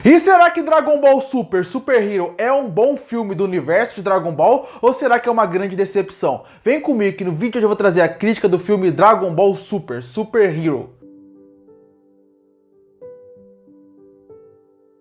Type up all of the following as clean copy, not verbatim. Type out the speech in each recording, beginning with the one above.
E será que Dragon Ball Super Super Hero é um bom filme do universo de Dragon Ball ou será que é uma grande decepção? Vem comigo que no vídeo hoje eu vou trazer a crítica do filme Dragon Ball Super Super Hero.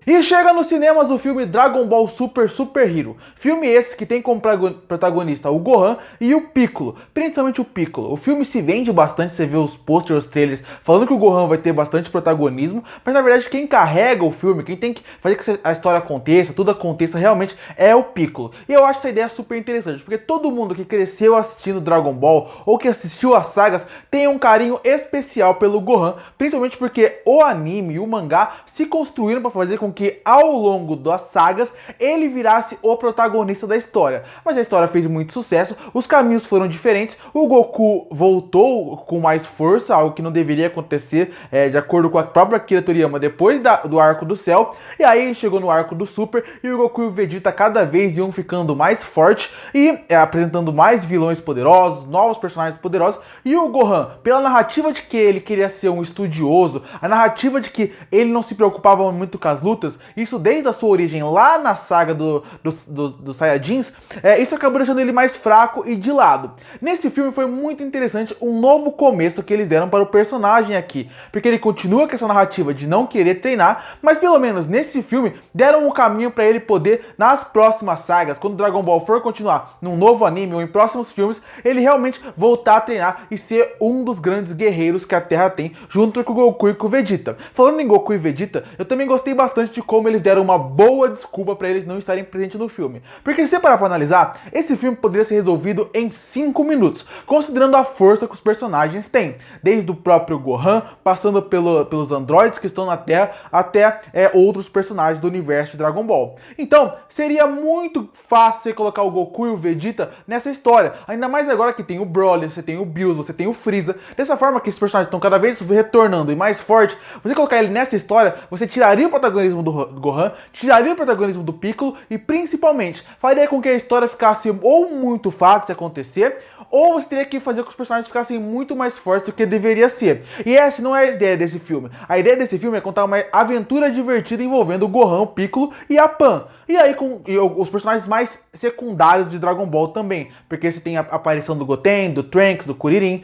E chega nos cinemas o filme Dragon Ball Super Super Hero. Filme esse que tem como protagonista o Gohan e o Piccolo, principalmente o Piccolo. O filme se vende bastante, você vê os posters, os trailers falando que o Gohan vai ter bastante protagonismo, mas na verdade quem carrega o filme, quem tem que fazer com que a história aconteça, tudo aconteça realmente é o Piccolo. E eu acho essa ideia super interessante, porque todo mundo que cresceu assistindo Dragon Ball ou que assistiu as sagas tem um carinho especial pelo Gohan, principalmente porque o anime e o mangá se construíram para fazer com que ao longo das sagas ele virasse o protagonista da história. Mas a história fez muito sucesso, os caminhos foram diferentes, o Goku voltou com mais força, algo que não deveria acontecer de acordo com a própria Akira Toriyama depois do arco do céu, e aí chegou no arco do Super e o Goku e o Vegeta cada vez iam ficando mais fortes e apresentando mais vilões poderosos, novos personagens poderosos, e o Gohan, pela narrativa de que ele queria ser um estudioso, a narrativa de que ele não se preocupava muito com as lutas, isso desde a sua origem lá na saga dos Saiyajins, isso acabou deixando ele mais fraco e de lado. Nesse filme foi muito interessante um novo começo que eles deram para o personagem aqui, porque ele continua com essa narrativa de não querer treinar, mas pelo menos nesse filme deram um caminho para ele poder, nas próximas sagas, quando Dragon Ball for continuar num novo anime ou em próximos filmes, ele realmente voltar a treinar e ser um dos grandes guerreiros que a Terra tem, junto com o Goku e com o Vegeta. Falando em Goku e Vegeta, eu também gostei bastante de como eles deram uma boa desculpa para eles não estarem presentes no filme. Porque se você parar para analisar, esse filme poderia ser resolvido em 5 minutos, considerando a força que os personagens têm. Desde o próprio Gohan, passando pelos androides que estão na Terra, até outros personagens do universo de Dragon Ball. Então, seria muito fácil você colocar o Goku e o Vegeta nessa história. Ainda mais agora que tem o Broly, você tem o Bills, você tem o Freeza. Dessa forma que esses personagens estão cada vez retornando e mais forte, você colocar ele nessa história, você tiraria o protagonismo do Gohan, tiraria o protagonismo do Piccolo e principalmente faria com que a história ficasse ou muito fácil de acontecer, ou você teria que fazer com que os personagens ficassem muito mais fortes do que deveria ser. E essa não é a ideia desse filme. A ideia desse filme é contar uma aventura divertida envolvendo o Gohan, o Piccolo e a Pan. E aí com os personagens mais secundários de Dragon Ball também, porque você tem a aparição do Goten, do Trunks, do Kuririn,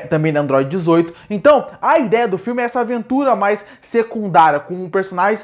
também da Android 18. Então, a ideia do filme é essa aventura mais secundária, com personagens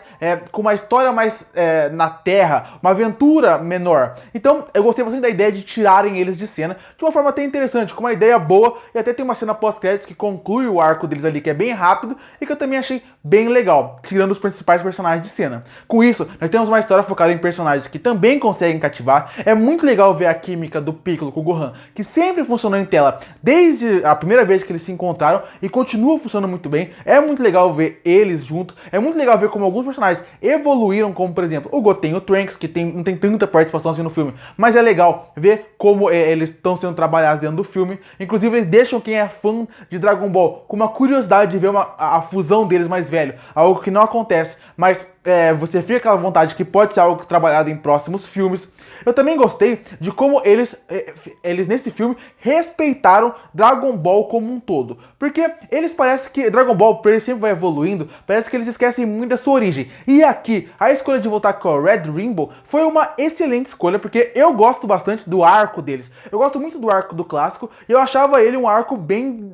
com uma história mais na Terra, uma aventura menor. Então, eu gostei bastante da ideia de tirarem eles de cena, de uma forma até interessante, com uma ideia boa, e até tem uma cena pós-créditos que conclui o arco deles ali, que é bem rápido, e que eu também achei bem legal, tirando os principais personagens de cena. Com isso, nós temos uma história focada em personagens que também conseguem cativar. É muito legal ver a química do Piccolo com o Gohan, que sempre funcionou em tela desde a primeira vez que eles se encontraram e continua funcionando muito bem. É muito legal ver eles juntos, é muito legal ver como alguns personagens evoluíram, como por exemplo o Goten, o Trunks, que não tem tanta participação assim no filme, mas é legal ver como eles estão sendo trabalhados dentro do filme. Inclusive eles deixam quem é fã de Dragon Ball com uma curiosidade de ver a fusão deles mais velho, algo que não acontece, mas você fica com aquela vontade que pode ser algo trabalhado em próximos filmes. Eu também gostei de como eles nesse filme respeitaram Dragon Ball como um todo, porque eles parecem que Dragon Ball sempre vai evoluindo, parece que eles esquecem muito da sua origem. E aqui, a escolha de voltar com a Red Rainbow foi uma excelente escolha, porque eu gosto bastante do arco deles. Eu gosto muito do arco do clássico e eu achava ele um arco bem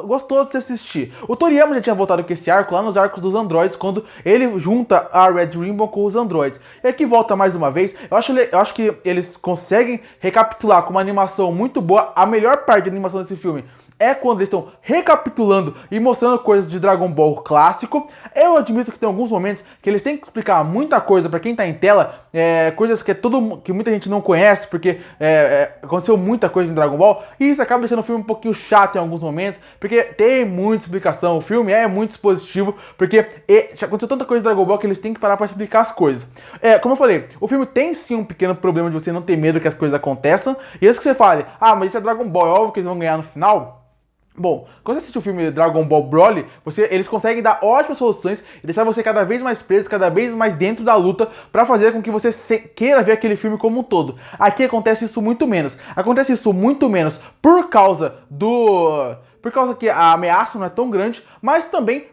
gostoso de se assistir. O Toriyama já tinha voltado com esse arco lá nos arcos dos androides, quando ele junta a Red Rainbow com os androides. E aqui volta mais uma vez. Eu acho que eles conseguem recapitular com uma animação muito boa. A melhor parte da animação desse filme é quando eles estão recapitulando e mostrando coisas de Dragon Ball clássico. Eu admito que tem alguns momentos que eles têm que explicar muita coisa para quem tá em tela, coisas que muita gente não conhece, porque aconteceu muita coisa em Dragon Ball, e isso acaba deixando o filme um pouquinho chato em alguns momentos, porque tem muita explicação, o filme é muito expositivo, porque já aconteceu tanta coisa em Dragon Ball que eles têm que parar para explicar as coisas. Como eu falei, o filme tem sim um pequeno problema de você não ter medo que as coisas aconteçam, e antes que você fale, mas isso é Dragon Ball, é óbvio que eles vão ganhar no final. Bom, quando você assiste o filme Dragon Ball Broly, eles conseguem dar ótimas soluções e deixar você cada vez mais preso, cada vez mais dentro da luta, pra fazer com que você queira ver aquele filme como um todo. Aqui acontece isso muito menos. Acontece isso muito menos por causa que a ameaça não é tão grande, mas também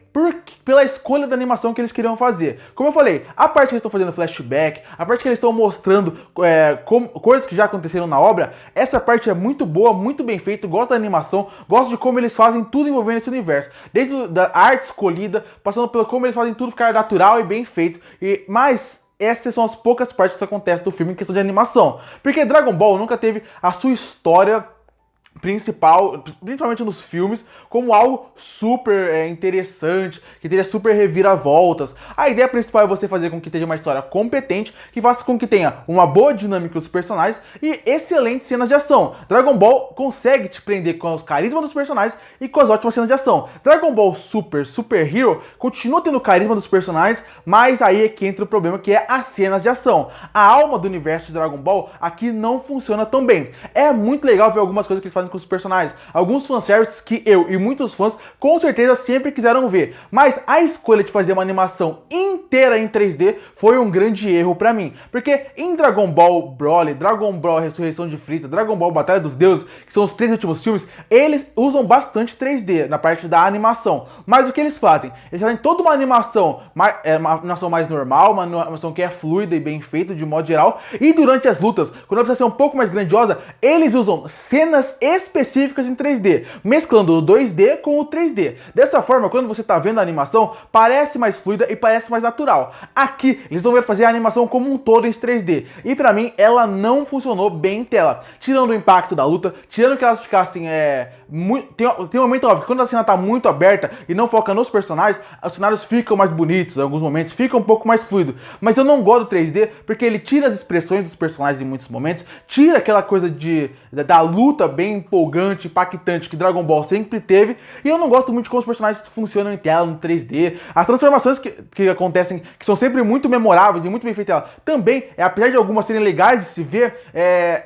pela escolha da animação que eles queriam fazer. Como eu falei, a parte que eles estão fazendo flashback, a parte que eles estão mostrando coisas que já aconteceram na obra, essa parte é muito boa, muito bem feita, gosto da animação, gosto de como eles fazem tudo envolvendo esse universo. Desde a arte escolhida, passando pelo como eles fazem tudo ficar natural e bem feito. Mas essas são as poucas partes que acontecem do filme em questão de animação. Porque Dragon Ball nunca teve a sua história principal, principalmente nos filmes, como algo super interessante, que teria super reviravoltas. A ideia principal é você fazer com que tenha uma história competente, que faça com que tenha uma boa dinâmica dos personagens e excelentes cenas de ação. Dragon Ball consegue te prender com os carismas dos personagens e com as ótimas cenas de ação. Dragon Ball Super Hero continua tendo o carisma dos personagens, mas aí é que entra o problema, que é as cenas de ação. A alma do universo de Dragon Ball aqui não funciona tão bem. É muito legal ver algumas coisas que eles fazem com os personagens, alguns fanservices que eu e muitos fãs com certeza sempre quiseram ver, mas a escolha de fazer uma animação inteira em 3D foi um grande erro pra mim, porque em Dragon Ball Broly, Dragon Ball Ressurreição de Freeza, Dragon Ball Batalha dos Deuses, que são os 3 últimos filmes, eles usam bastante 3D na parte da animação, mas o que eles fazem? Eles fazem toda uma animação mais normal, uma animação que é fluida e bem feita de modo geral, e durante as lutas, quando ela precisa ser um pouco mais grandiosa, eles usam cenas específicas em 3D, mesclando o 2D com o 3D. Dessa forma, quando você está vendo a animação, parece mais fluida e parece mais natural. Aqui, eles vão fazer a animação como um todo em 3D, e pra mim, ela não funcionou bem em tela. Tirando o impacto da luta, tirando que elas ficassem tem um momento óbvio, quando a cena tá muito aberta e não foca nos personagens, os cenários ficam mais bonitos, em alguns momentos fica um pouco mais fluido. Mas eu não gosto do 3D porque ele tira as expressões dos personagens em muitos momentos, tira aquela coisa da luta bem empolgante, impactante que Dragon Ball sempre teve, e eu não gosto muito de como os personagens funcionam em tela, no 3D. As transformações que acontecem, que são sempre muito memoráveis e muito bem feitas, também, apesar de algumas serem legais de se ver,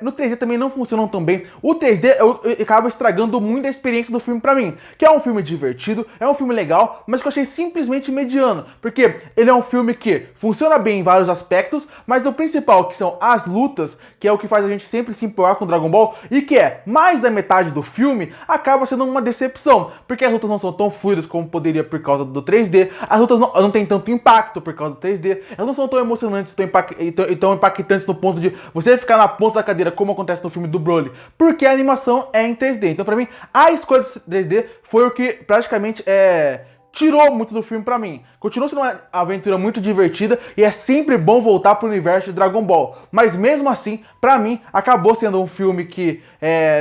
no 3D também não funcionam tão bem. O 3D acaba estragando muito a experiência do filme pra mim, que é um filme divertido, é um filme legal, mas que eu achei simplesmente mediano, porque ele é um filme que funciona bem em vários aspectos, mas o principal, que são as lutas, que é o que faz a gente sempre se empolgar com Dragon Ball, e que é mais da metade do filme, acaba sendo uma decepção, porque as lutas não são tão fluidas como poderia por causa do 3D, as lutas não têm tanto impacto por causa do 3D, elas não são tão emocionantes e tão impactantes no ponto de você ficar na ponta da cadeira, como acontece no filme do Broly, porque a animação é em 3D. Então pra mim, a escolha de 3D foi o que praticamente tirou muito do filme pra mim. Continua sendo uma aventura muito divertida e é sempre bom voltar pro universo de Dragon Ball. Mas mesmo assim, pra mim, acabou sendo um filme que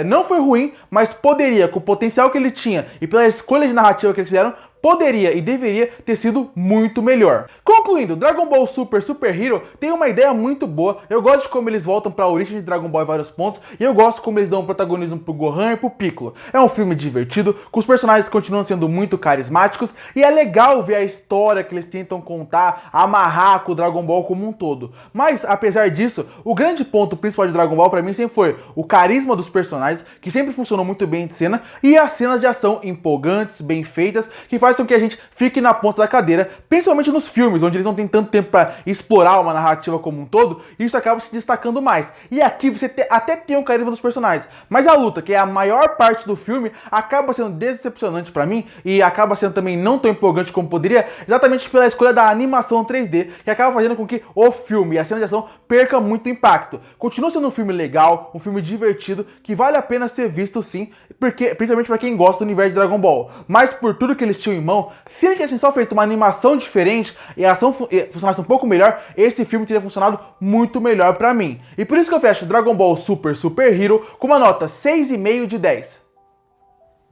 não foi ruim, mas poderia, com o potencial que ele tinha e pela escolha de narrativa que eles fizeram, poderia e deveria ter sido muito melhor. Concluindo, Dragon Ball Super Hero tem uma ideia muito boa. Eu gosto de como eles voltam para a origem de Dragon Ball em vários pontos, e eu gosto como eles dão protagonismo pro Gohan e pro Piccolo. É um filme divertido, com os personagens que continuam sendo muito carismáticos, e é legal ver a história que eles tentam contar, amarrar com o Dragon Ball como um todo. Mas, apesar disso, o grande ponto principal de Dragon Ball para mim sempre foi o carisma dos personagens, que sempre funcionou muito bem de cena, e as cenas de ação empolgantes, bem feitas, que faz com que a gente fique na ponta da cadeira, principalmente nos filmes, onde eles não têm tanto tempo para explorar uma narrativa como um todo, e isso acaba se destacando mais. E aqui você até tem o carisma dos personagens, mas a luta, que é a maior parte do filme, acaba sendo decepcionante para mim, e acaba sendo também não tão empolgante como poderia, exatamente pela escolha da animação 3D, que acaba fazendo com que o filme e a cena de ação perca muito impacto. Continua sendo um filme legal, um filme divertido, que vale a pena ser visto sim, porque, principalmente para quem gosta do universo de Dragon Ball. Mas por tudo que eles tinham em mão, se eles tivessem só feito uma animação diferente e a ação funcionasse um pouco melhor, esse filme teria funcionado muito melhor pra mim. E por isso que eu fecho Dragon Ball Super Hero com uma nota 6,5 de 10.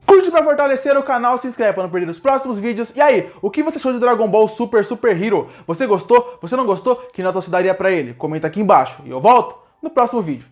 Curte pra fortalecer o canal, se inscreve pra não perder os próximos vídeos. E aí, o que você achou de Dragon Ball Super Hero? Você gostou? Você não gostou? Que nota você daria pra ele? Comenta aqui embaixo. E eu volto no próximo vídeo.